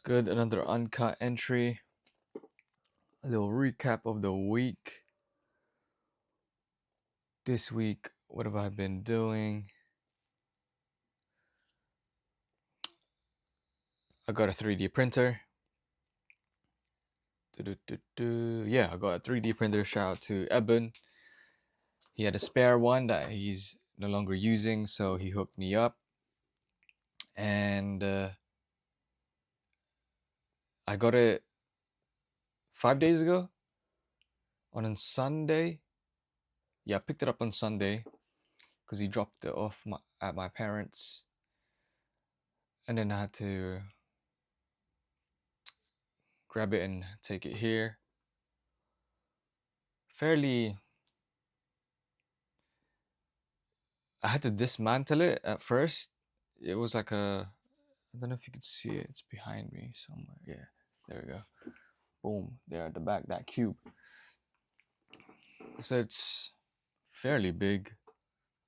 Good. Another uncut entry. A little recap of the week. This week, what have I been doing? I got a 3D printer. Yeah, I got a 3D printer. Shout out to Eben. He had a spare one that he's no longer using, so he hooked me up. And I got it 5 days ago on a Sunday. Yeah, I picked it up on Sunday because he dropped it off at my parents'. And then I had to grab it and take it here. I had to dismantle it at first. It was like I don't know if you could see it. It's behind me somewhere. Yeah, there we go. Boom, there at the back, that cube. So it's fairly big.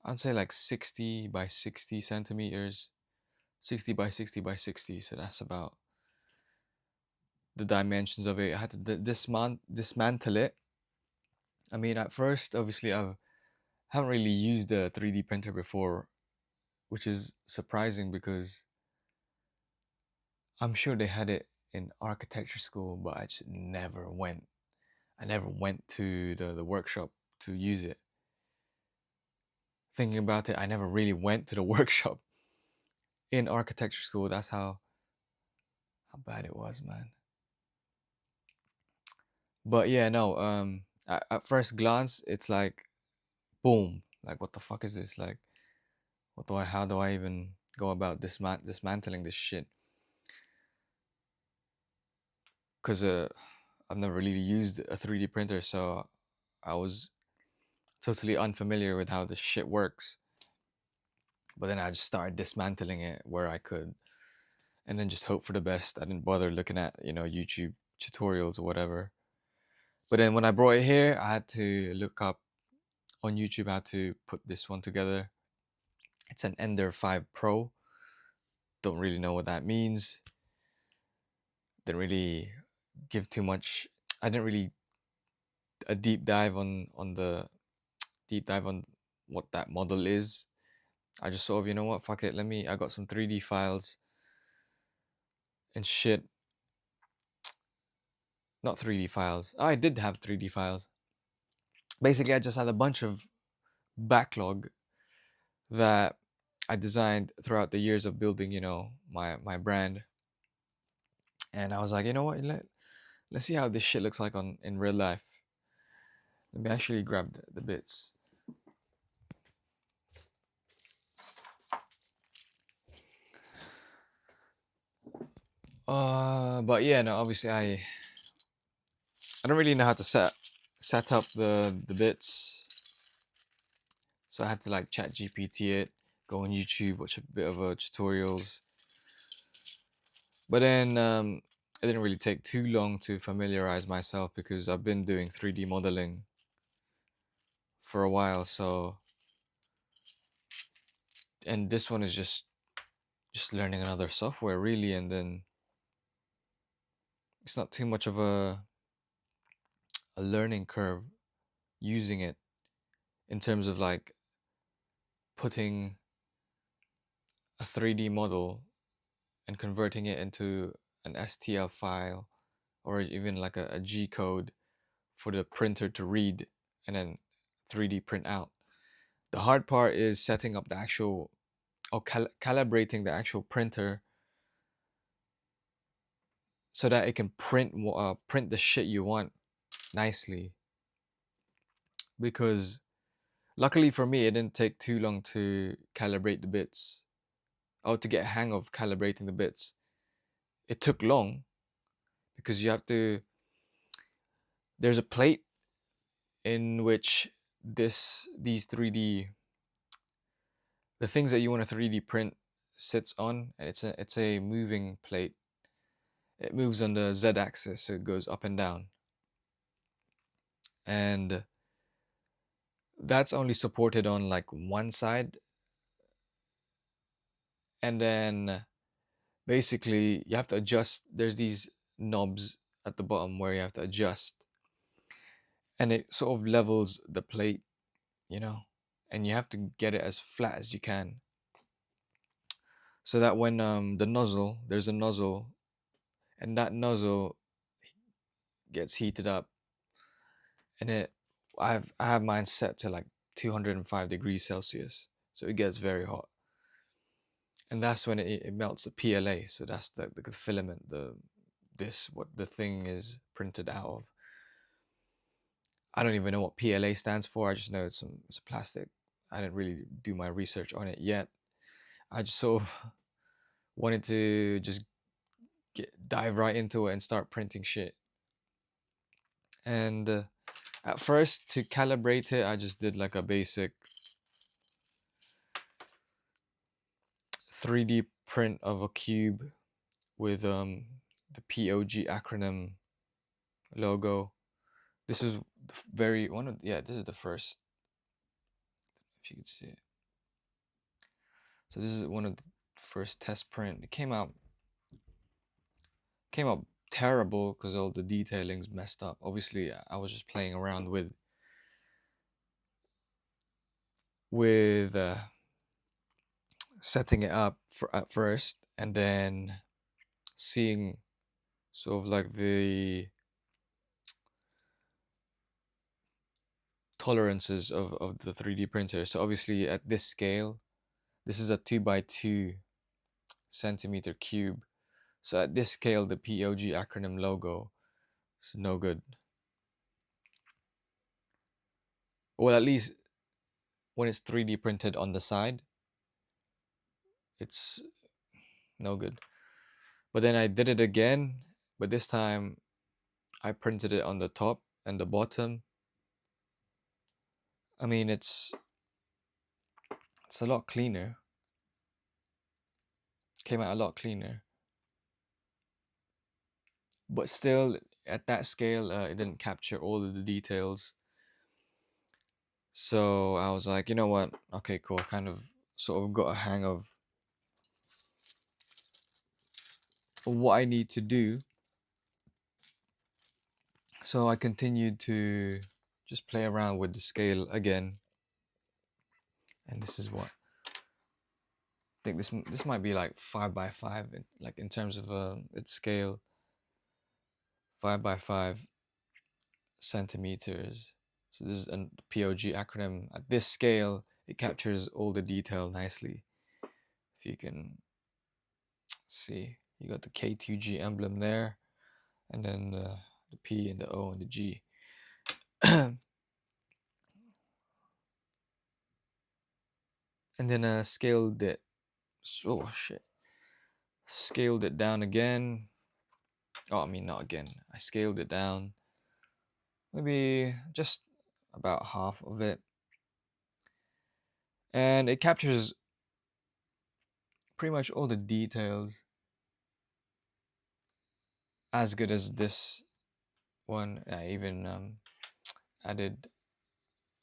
I'd say like 60 by 60 centimeters. 60 by 60 by 60. So that's about the dimensions of it. I had to dismantle it. I mean, at first, obviously, I haven't really used a 3D printer before, which is surprising because I'm sure they had it in architecture school, but I just never went. I never went to the workshop to use it. Thinking about it, I never really went to the workshop in architecture school. That's how bad it was, man. But yeah, no. At first glance, it's like, boom. Like, what the fuck is this? Like, how do I even go about dismantling this shit? Because I've never really used a 3D printer, so I was totally unfamiliar with how this shit works. But then I just started dismantling it where I could, and then just hope for the best. I didn't bother looking at YouTube tutorials or whatever. But then when I brought it here, I had to look up on YouTube how to put this one together. It's an Ender 5 Pro. Don't really know what that means. Didn't really give too much. I didn't really a deep dive on what that model is. I just sort of, you know what, fuck it, I got some 3D files and shit. Not 3D files. I did have 3D files. Basically, I just had a bunch of backlog that I designed throughout the years of building, my brand. And I was like, you know what, let's see how this shit looks like in real life. Let me actually grab the bits. But yeah, no, obviously I don't really know how to set up the bits, so I had to like chat GPT it, go on YouTube, watch a bit of tutorials. But then it didn't really take too long to familiarize myself because I've been doing 3D modeling for a while. So, and this one is just learning another software really, and then it's not too much of a learning curve using it in terms of like putting a 3D model and converting it into an STL file or even like a G code for the printer to read and then 3D print out. The hard part is setting up the actual or calibrating the actual printer so that it can print the shit you want nicely. Because luckily for me, it didn't take too long to calibrate the bits. Oh, to get a hang of calibrating the bits. It took long because you have to. There's a plate in which these 3D the things that you want to 3D print sits on, and it's a moving plate. It moves on the z-axis, so it goes up and down. And that's only supported on like one side. And then Basically, you have to adjust. There's these knobs at the bottom where you have to adjust, and it sort of levels the plate, you know, and you have to get it as flat as you can, so that when the nozzle, there's a nozzle, and that nozzle gets heated up, and I have mine set to like 205 degrees Celsius, so it gets very hot, and that's when it melts the PLA. So that's the filament, what the thing is printed out of. I don't even know what PLA stands for. I just know it's a plastic. I didn't really do my research on it yet. I just sort of wanted to just dive right into it and start printing shit. And at first, to calibrate it, I just did like a basic 3D print of a cube with the PoG acronym logo. This is very one of yeah. This is the first, if you could see it. So this is one of the first test print. It came out terrible because all the detailing's messed up. Obviously, I was just playing around with setting it up at first, and then seeing sort of like the tolerances of the 3D printer. So obviously at this scale, this is a 2 by 2 centimeter cube. So at this scale, the PoG acronym logo is no good. Well, at least when it's 3D printed on the side, it's no good. But then I did it again, but this time I printed it on the top and the bottom. I mean, it's a lot cleaner. Came out a lot cleaner. But still, at that scale, it didn't capture all of the details. So I was like, you know what? Okay, cool. Kind of sort of got a hang of what I need to do. So I continued to just play around with the scale again. And this is what I think this might be like 5 by 5, like in terms of its scale, 5 by 5 centimeters. So this is a PoG acronym. At this scale, it captures all the detail nicely. If you can see, you got the K2G emblem there, and then the P and the O and the G. And then scaled it. Oh shit. Scaled it down again. Oh, I mean, not again. I scaled it down. Maybe just about half of it. And it captures pretty much all the details as good as this one. I even added,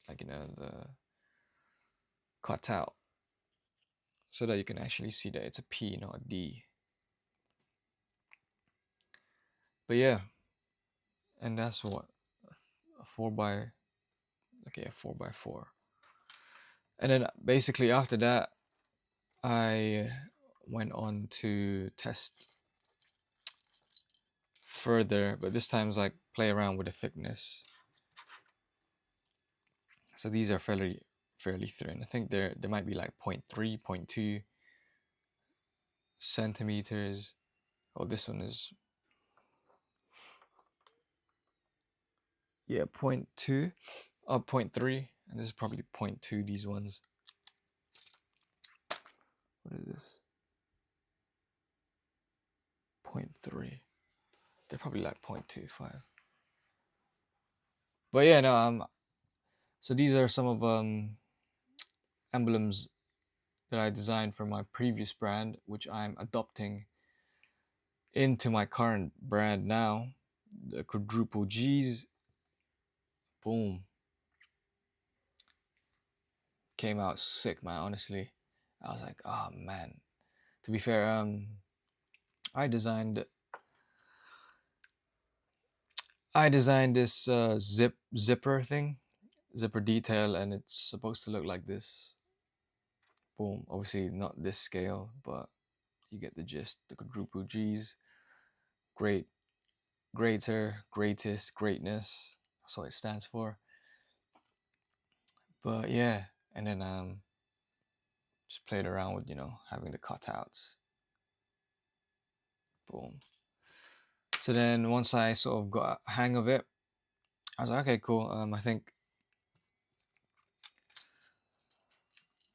like, the cutout so that you can actually see that it's a P, not a D. But yeah, and that's what a 4 by 4. And then basically after that, I went on to test further, but this time it's like play around with the thickness. So these are fairly thin. I think there might be like 0.3, 0.2 centimeters. Oh, this one is, yeah, 0.2 or 0.3, and this is probably 0.2. These ones. What is this? 0.3. They're probably like 0.25. But yeah, no. So these are some of emblems that I designed for my previous brand, which I'm adopting into my current brand now. The Quadruple G's. Boom. Came out sick, man. Honestly, I was like, oh man. To be fair, I designed I designed this zipper thing, zipper detail, and it's supposed to look like this. Boom. Obviously not this scale, but you get the gist. The quadruple G's, great, greater, greatest, greatness. That's what it stands for. But yeah, and then just played around with having the cutouts. Boom. So then once I sort of got a hang of it, I was like, okay, cool. I think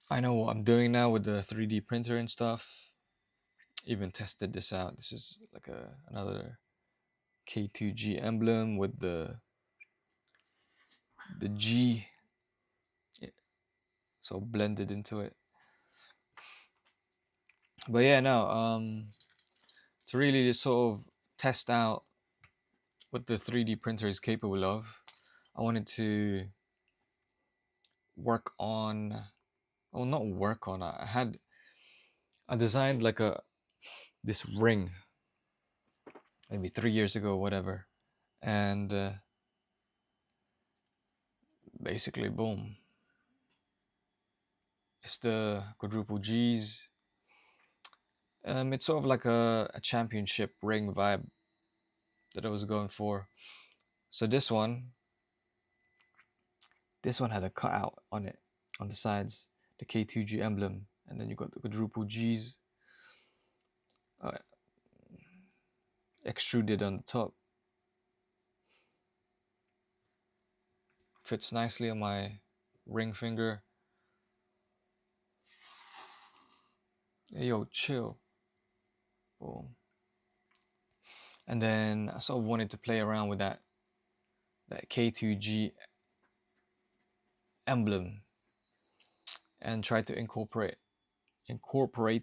I know what I'm doing now with the 3D printer and stuff. Even tested this out. This is like another K2G emblem with the G, yeah, so blended into it. But yeah, no, to really just sort of test out what the 3D printer is capable of, I wanted to work on, well, not work on. I designed like this ring maybe 3 years ago, whatever, and basically, boom, it's the quadruple G's. It's sort of like a championship ring vibe that I was going for. So this one had a cutout on it, on the sides, the K2G emblem, and then you got the quadruple G's uh, extruded on the top. Fits nicely on my ring finger. Hey, yo, chill. Boom. And then I sort of wanted to play around with that K2G emblem and try to incorporate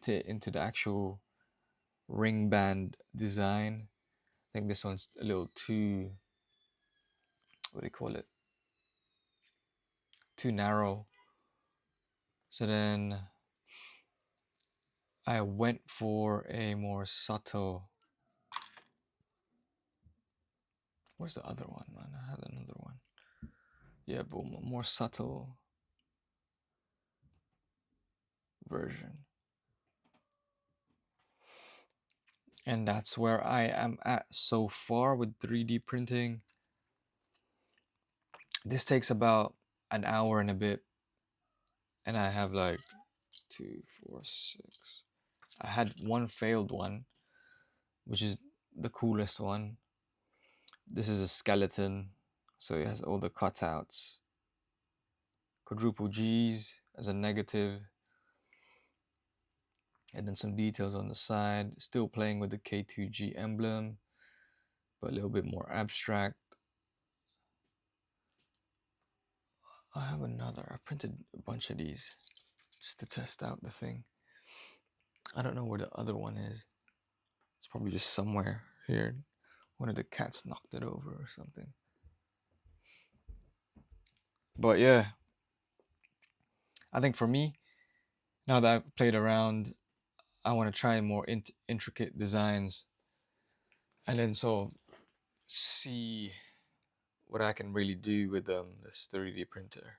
it into the actual ring band design. I think this one's a little too, what do you call it? Too narrow. So then I went for a more subtle. Where's the other one, man? I had another one. Yeah, boom, a more subtle version. And that's where I am at so far with 3D printing. This takes about an hour and a bit, and I have like 2, 4, 6. I had one failed one, which is the coolest one. This is a skeleton, so it has all the cutouts. Quadruple G's as a negative, and then some details on the side. Still playing with the K2G emblem, but a little bit more abstract. I have another. I printed a bunch of these just to test out the thing. I don't know where the other one is. It's probably just somewhere here. One of the cats knocked it over or something. But yeah, I think for me, now that I've played around, I want to try more intricate designs and then sort of see what I can really do with this 3D printer.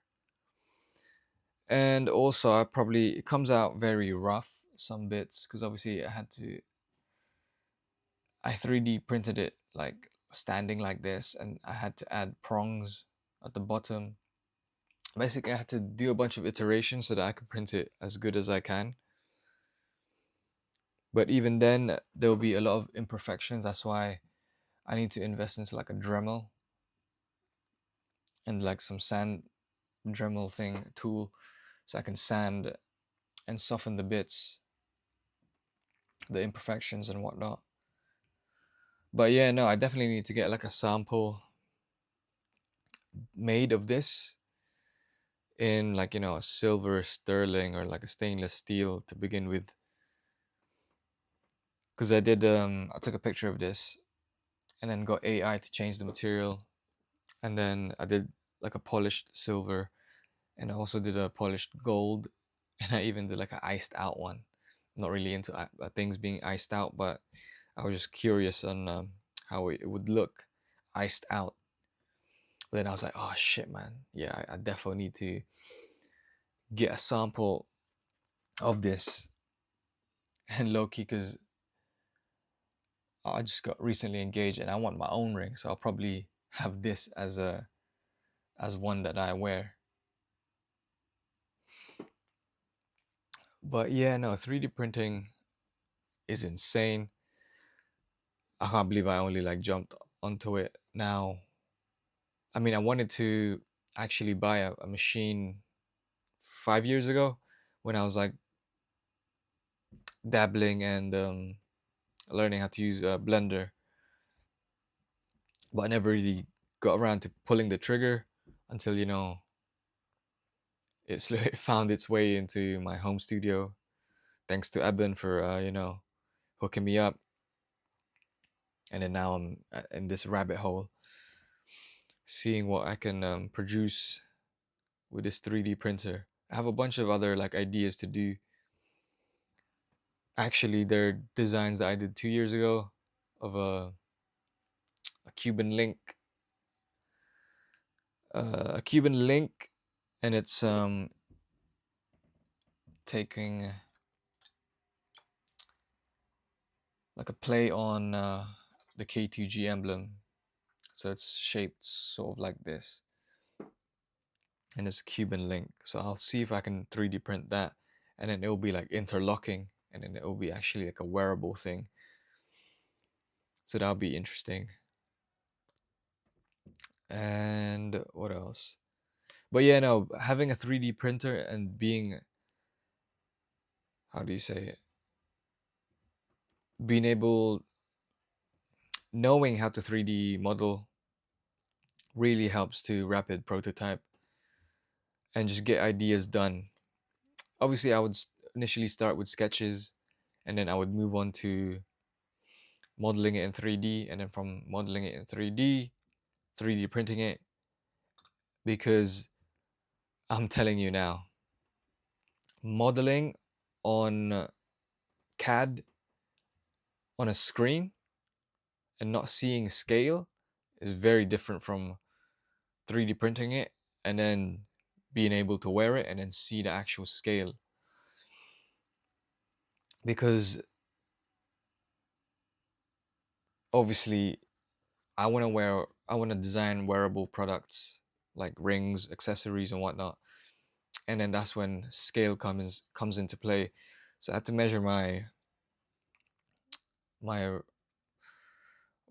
And also, it comes out very rough some bits because obviously I 3D printed it like standing like this, and I had to add prongs at the bottom. Basically, I had to do a bunch of iterations so that I could print it as good as I can. But even then, there will be a lot of imperfections. That's why I need to invest into like a Dremel and like some sand Dremel thing tool, so I can sand and soften the bits, the imperfections and whatnot. But yeah, no, I definitely need to get like a sample made of this in like a silver sterling or like a stainless steel to begin with, because I took a picture of this and then got AI to change the material, and then I did like a polished silver, and I also did a polished gold, and I even did like an iced out one. I'm not really into things being iced out, but I was just curious on how it would look iced out. But then I was like, oh shit, man. Yeah, I definitely need to get a sample of this. And low key, because I just got recently engaged and I want my own ring, so I'll probably have this as one that I wear. But yeah, no, 3D printing is insane. I can't believe I only like jumped onto it now. I mean, I wanted to actually buy a machine 5 years ago when I was like dabbling and learning how to use a blender, but I never really got around to pulling the trigger until it found its way into my home studio. Thanks to Eben for hooking me up, and then now I'm in this rabbit hole, seeing what I can produce with this 3D printer. I have a bunch of other like ideas to do. Actually, they're designs that I did 2 years ago of a Cuban link, a Cuban link, and it's taking like a play on the K2G emblem. So it's shaped sort of like this, and it's a Cuban link. So I'll see if I can 3D print that, and then it'll be like interlocking, and then it'll be actually like a wearable thing. So that'll be interesting. And what else? But yeah, no, having a 3D printer and being, how do you say it? Being able, knowing how to 3D model really helps to rapid prototype and just get ideas done. Obviously, I would initially start with sketches, and then I would move on to modeling it in 3D, and then from modeling it in 3D, 3D printing it, because I'm telling you now, modeling on CAD on a screen and not seeing scale is very different from 3D printing it and then being able to wear it and then see the actual scale. Because obviously, I want to design wearable products like rings, accessories, and whatnot. And then that's when scale comes into play. So I had to measure my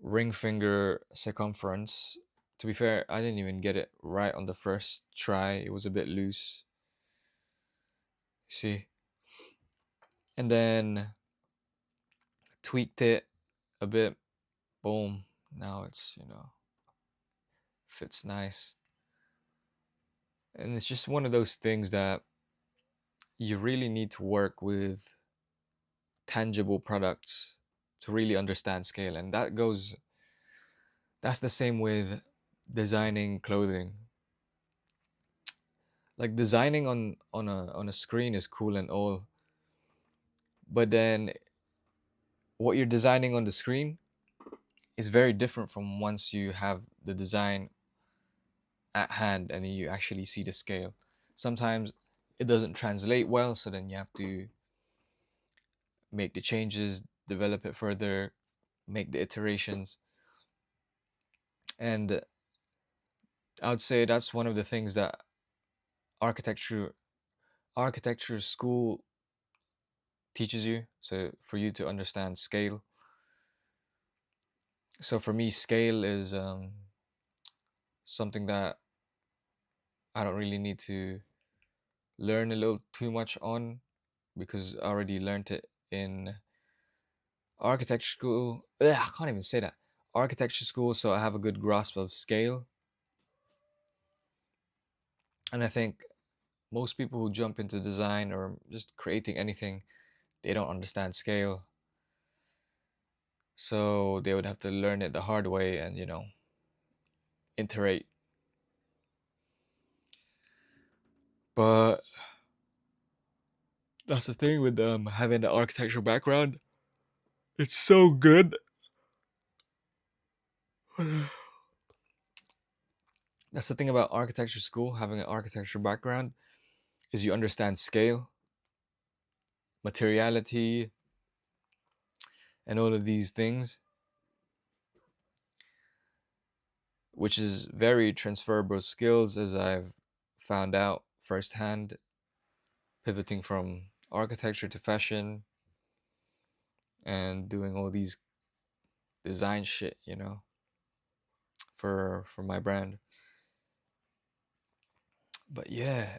ring finger circumference. To be fair, I didn't even get it right on the first try. It was a bit loose. See? And then tweaked it a bit. Boom. Now it's, fits nice. And it's just one of those things that you really need to work with tangible products to really understand scale. And that's the same with designing clothing. Like designing on a screen is cool and all, but then what you're designing on the screen is very different from once you have the design at hand and then you actually see the scale. Sometimes it doesn't translate well, so then you have to make the changes, develop it further, make the iterations. And I would say that's one of the things that architecture architecture school teaches you, so for you to understand scale. So for me, scale is something that I don't really need to learn a little too much on because I already learned it in architecture school. Ugh, I can't even say that. Architecture school, so I have a good grasp of scale. And I think most people who jump into design or just creating anything, they don't understand scale. So they would have to learn it the hard way and, iterate. But that's the thing with having the architectural background. It's so good. That's the thing about architecture school, having an architecture background, is you understand scale, materiality, and all of these things, which is very transferable skills, as I've found out firsthand, pivoting from architecture to fashion and doing all these design shit, for my brand. But yeah,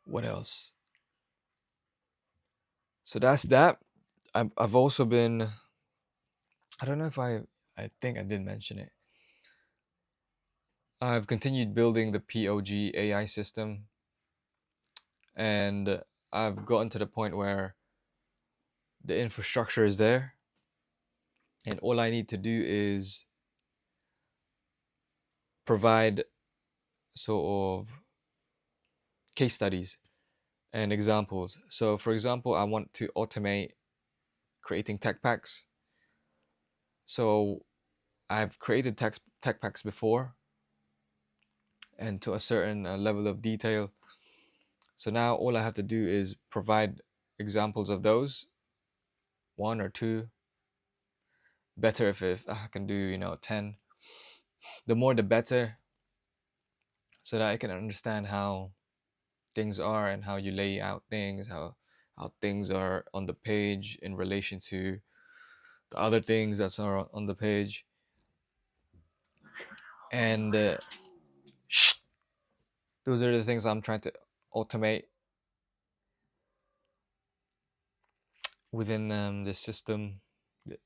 what else? So that's that. I've also been, I don't know if I think I did mention it. I've continued building the PoG AI system, and I've gotten to the point where the infrastructure is there, and all I need to do is provide sort of case studies and examples. So, for example, I want to automate creating tech packs. So, I've created tech packs before, and to a certain level of detail. So now all I have to do is provide examples of those, one or two. Better if I can do 10. The more the better, so that I can understand how things are and how you lay out things, how things are on the page in relation to the other things that are on the page. And those are the things I'm trying to automate within the system,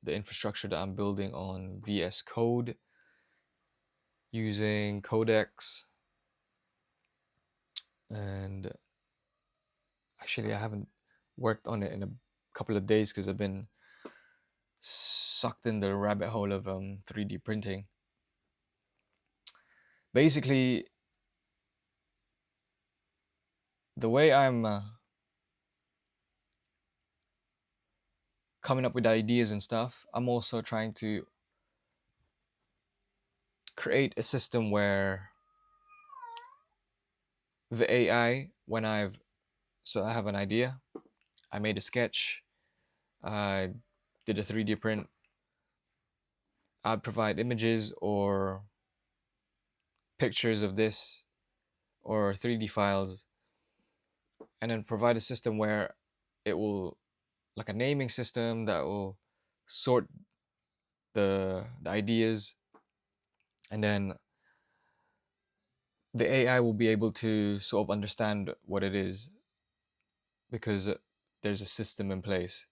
the infrastructure that I'm building on VS Code using Codex. And actually, I haven't worked on it in a couple of days because I've been sucked in the rabbit hole of 3D printing. Basically, the way I'm coming up with ideas and stuff, I'm also trying to create a system where the AI, when I have an idea, I made a sketch, I did a 3D print, I'd provide images or pictures of this or 3D files, and then provide a system where it will, like a naming system that will sort the ideas, and then the AI will be able to sort of understand what it is because there's a system in place.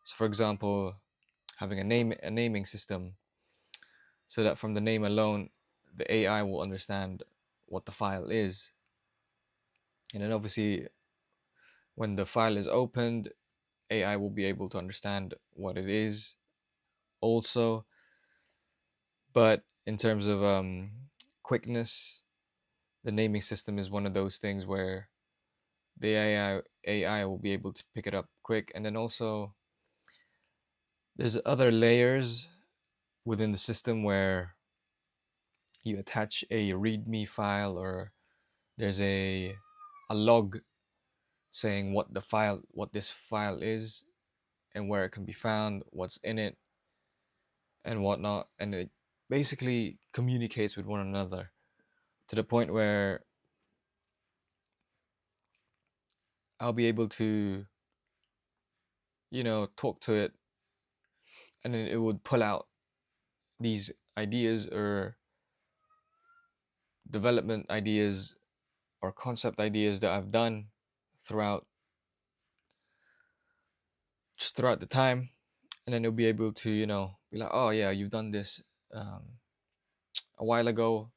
So, for example, having a naming system, so that from the name alone, the AI will understand what the file is, and then obviously when the file is opened, AI will be able to understand what it is also. But in terms of quickness, the naming system is one of those things where the AI will be able to pick it up quick. And then also there's other layers within the system where you attach a README file, or there's a log saying what this file is and where it can be found, what's in it, and whatnot. And it basically communicates with one another to the point where I'll be able to, talk to it, and then it would pull out these ideas or development ideas or concept ideas that I've done throughout throughout the time, and then it'll be able to be like, oh yeah, you've done this um, a while ago,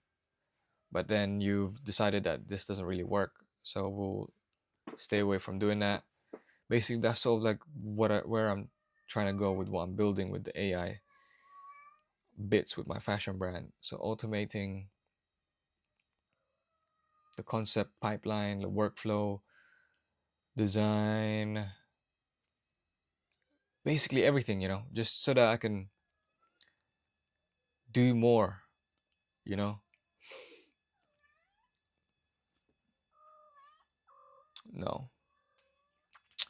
but then you've decided that this doesn't really work, so we'll stay away from doing that. Basically, that's sort of like where I'm trying to go with what I'm building with the AI bits with my fashion brand. So automating the concept pipeline, the workflow, design, basically everything, just so that I can do more, you know. No,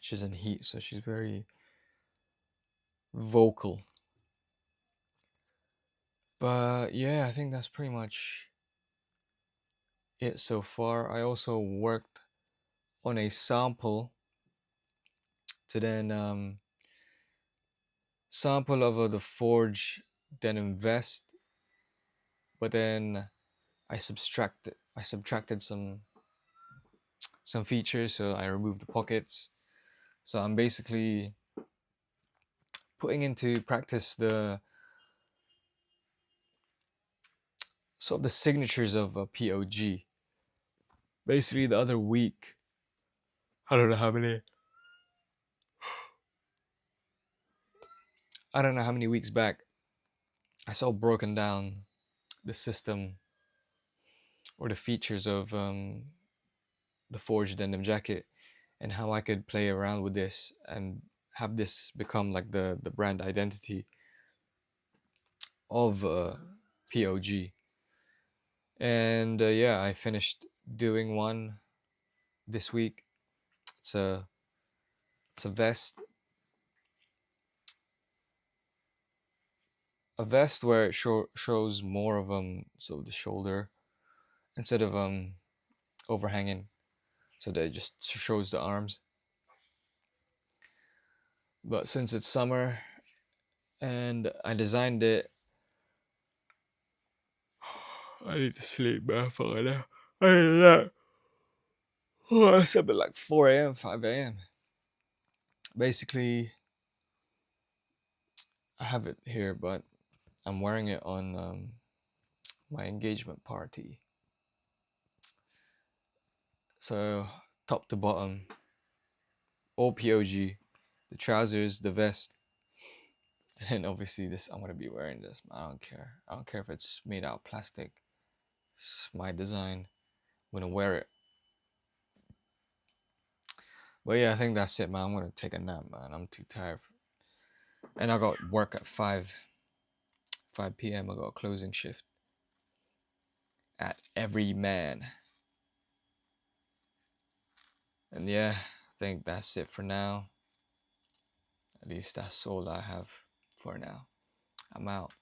she's in heat, so she's very vocal. But yeah, I think that's pretty much it so far. I also worked on a sample to then sample of the Forge denim vest, but then I subtracted some features, so I removed the pockets. So I'm basically putting into practice the sort of the signatures of a PoG. Basically, the other week, I don't know how many, I don't know how many weeks back, I saw broken down the system or the features of the forged denim jacket and how I could play around with this and have this become like the brand identity of PoG. And yeah, I finished doing one this week. It's a it's a vest where it shows more of so the shoulder instead of overhanging, so that it just shows the arms. But since it's summer and I designed it, I need to sleep, man. For now. I need that. Oh, it's a bit like 4 a.m., 5 a.m. Basically, I have it here, but I'm wearing it on my engagement party. So, top to bottom, all PoG, the trousers, the vest, and obviously this. I'm gonna be wearing this. I don't care. I don't care if it's made out of plastic. It's my design. I'm gonna wear it. But yeah, I think that's it, man. I'm gonna take a nap, man. I'm too tired, and I got work at 5 p.m. I got a closing shift at every man. And yeah, I think that's it for now. At least that's all I have for now. I'm out.